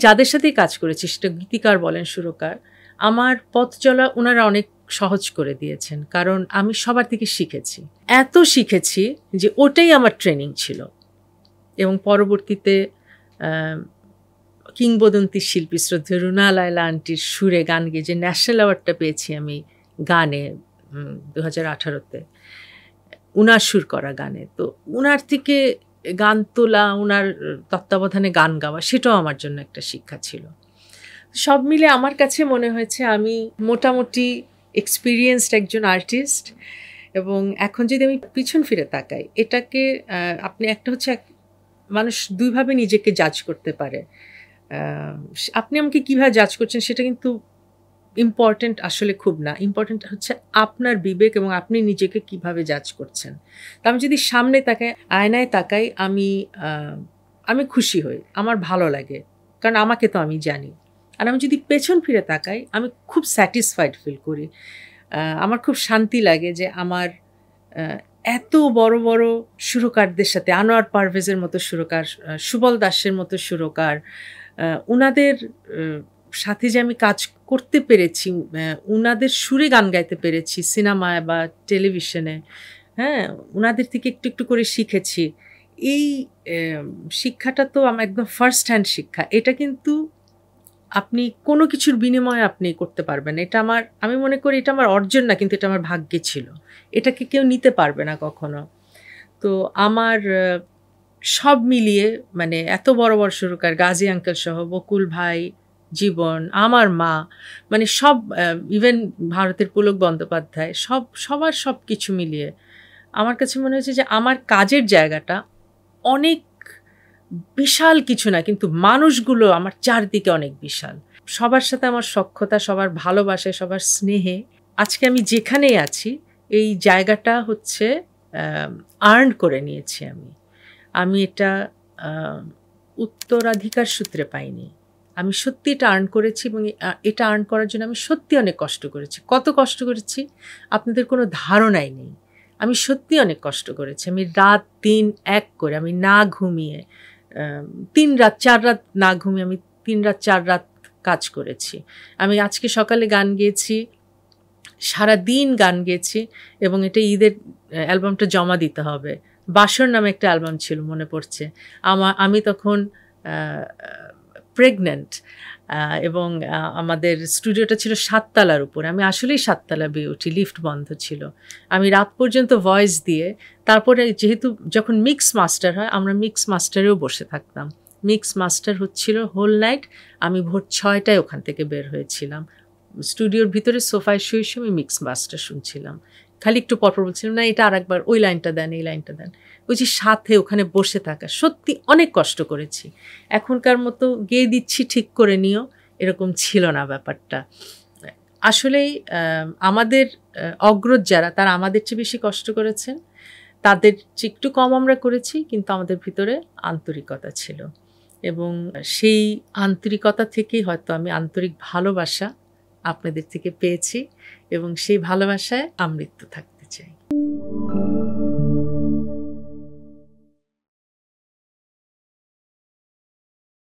যাদের সাথেই কাজ করেছি, সেটা গীতিকার বলেন, সুরকার, আমার পথ চলা ওনারা অনেক সহজ করে দিয়েছেন, কারণ আমি সবার থেকে শিখেছি, এত শিখেছি যে ওটাই আমার ট্রেনিং ছিল। এবং পরবর্তীতে কিংবদন্তি শিল্পী শ্রদ্ধেয় রুনা লায়লা আন্টির সুরে গান গেয়ে যে ন্যাশনাল অ্যাওয়ার্ডটা পেয়েছি আমি গানে 2018-তে, উনার সুর করা গানে। তো উনার থেকে গান তোলা, উনার তত্ত্বাবধানে গান গাওয়া, সেটাও আমার জন্য একটা শিক্ষা ছিল। সব মিলে আমার কাছে মনে হয়েছে আমি মোটামুটি এক্সপিরিয়েন্সড একজন আর্টিস্ট। এবং এখন যদি আমি পিছন ফিরে তাকাই, এটাকে আপনি একটা হচ্ছে মানুষ দুইভাবে নিজেকে জাজ করতে পারে। আপনি আমাকে কীভাবে জাজ করছেন সেটা কিন্তু ইম্পর্ট্যান্ট আসলে খুব না। ইম্পর্ট্যান্ট হচ্ছে আপনার বিবেক এবং আপনি নিজেকে কিভাবে জাজ করছেন। তা আমি যদি সামনে তাকাই, আয়নায় তাকাই, আমি খুশি হই, আমার ভালো লাগে, কারণ আমাকে তো আমি জানি। আর আমি যদি পেছন ফিরে তাকাই, আমি খুব স্যাটিসফাইড ফিল করি। আমার খুব শান্তি লাগে যে আমার এত বড় বড় সুরকারদের সাথে, আনোয়ার পারভেজের মতো সুরকার, সুবল দাসের মতো সুরকার, উনাদের সাথে যে আমি কাজ করতে পেরেছি, উনাদের সুরে গান গাইতে পেরেছি সিনেমায় বা টেলিভিশনে, হ্যাঁ, উনাদের থেকে একটু একটু করে শিখেছি। এই শিক্ষাটা তো আমার একদম ফার্স্ট হ্যান্ড শিক্ষা। এটা কিন্তু আপনি কোনো কিছুর বিনিময়ে আপনি করতে পারবেন। এটা আমি মনে করি এটা আমার অর্জন না, কিন্তু এটা আমার ভাগ্যে ছিল। এটাকে কেউ নিতে পারবে না কখনো। তো আমার সব মিলিয়ে মানে এত বড় বড় সুরকার, গাজী আঙ্কেল সহ, বকুল ভাই, জীবন, আমার মা, মানে সব, ইভেন ভারতের পুলক বন্দ্যোপাধ্যায়, সবার সব কিছু মিলিয়ে আমার কাছে মনে হয়েছে যে আমার কাজের জায়গাটা অনেক বিশাল কিছু না, কিন্তু মানুষগুলো আমার চারদিকে অনেক বিশাল। সবার সাথে আমার সখ্যতা, সবার ভালোবাসায়, সবার স্নেহে আজকে আমি যেখানেই আছি, এই জায়গাটা হচ্ছে আর্ন করে নিয়েছি আমি এটা উত্তরাধিকার সূত্রে পাইনি। আমি সত্যি এটা আর্ন করেছি, এবং এটা আর্ন করার জন্য আমি সত্যি অনেক কষ্ট করেছি। কত কষ্ট করেছি আপনাদের কোনো ধারণাই নেই। আমি সত্যি অনেক কষ্ট করেছি। আমি রাত দিন এক করে, আমি না ঘুমিয়ে 3 রাত 4 রাত না ঘুমিয়ে আমি 3 রাত 4 রাত কাজ করেছি। আমি আজকে সকালে গান গেয়েছি, সারা দিন গান গেয়েছি, এবং এটা ঈদের অ্যালবামটা জমা দিতে হবে। বাসর নামে একটা অ্যালবাম ছিল, মনে পড়ছে। আমি তখন প্রেগন্যান্ট, এবং আমাদের স্টুডিওটা ছিল 7 তলার উপরে। আমি আসলেই 7 তলা বেয়ে উঠি, লিফট বন্ধ ছিল। আমি রাত পর্যন্ত ভয়েস দিয়ে, তারপরে যেহেতু যখন মিক্স মাস্টার হয়, আমরা মিক্স মাস্টারেও বসে থাকতাম। মিক্স মাস্টার হচ্ছিল হোল নাইট। আমি ভোর 6টায় ওখান থেকে বের হয়েছিলাম। স্টুডিওর ভিতরে সোফায় শুয়ে শুয়ে আমি মিক্স মাস্টার শুনছিলাম। খালি একটু পরপর বলছিলাম, না এটা আরেকবার, ওই লাইনটা দেন, এই লাইনটা দেন। ওই যে সাথে ওখানে বসে থাকা, সত্যি অনেক কষ্ট করেছি। এখনকার মতো গেয়ে দিচ্ছি ঠিক করে নিও, এরকম ছিল না ব্যাপারটা। আসলেই আমাদের অগ্রজ যারা, তারা আমাদের চেয়ে বেশি কষ্ট করেছেন। তাদের চেয়ে একটু কম আমরা করেছি, কিন্তু আমাদের ভিতরে আন্তরিকতা ছিল, এবং সেই আন্তরিকতা থেকেই হয়তো আমি আন্তরিক ভালোবাসা আপনাদের থেকে পেয়েছি, এবং সেই ভালোবাসায় আমৃত্যু থাকতে চাই।